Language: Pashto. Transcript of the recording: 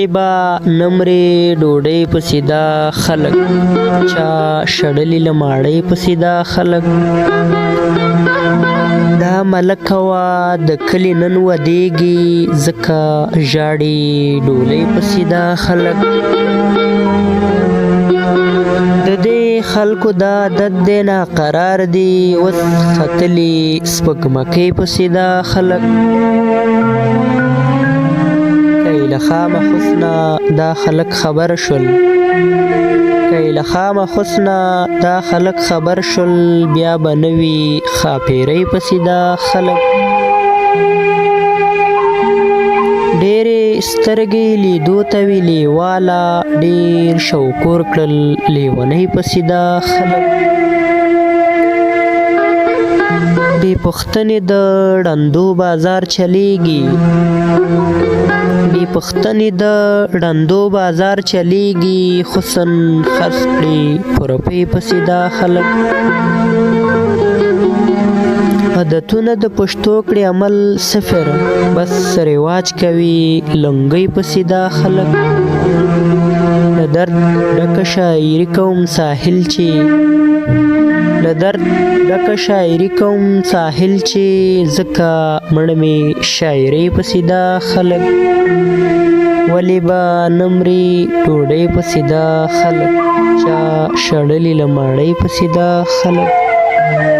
ولی با نمرې ډوډۍ پسې دا خلک چا شړلی له ماړی پسې دا خلک دا ملکه وه د کلي نن ودېږي ځکه ژاړي ډولۍ پسې دا خلک د دې خلکو دا عادت دی ناقرار دي اوس ختلي سپږمکۍ پسې دا خلک له خامه حسنه دا خلک خبر شول له خامه حسنه دا خلک خبر شول بیا به نه وي ښاپېرۍ پسې دا خلک ډېرې سترګې لیدو ته وي لیواله ډېر شوکور کړل لیونۍ پسې دا خلک بې پوښتنې د ړندو بازار چلیږي بې پوښتنې د ړندو بازار چلیږي حسن خرڅ کړي په روپۍ پسې دا خلک عادتونه د پښتو کړي عمل صفر بس رواج کوي لنګۍ پسې دا خلک له درد ډکه شاعري کوم ساحل چې له درد ډکه شاعري کوم ساحل چې ځکه مړه مې شاعرۍ پسې دا خلک ولی به نمرې ډوډۍ پسې دا خلک چا شړلی له ماړۍ پسې دا خلک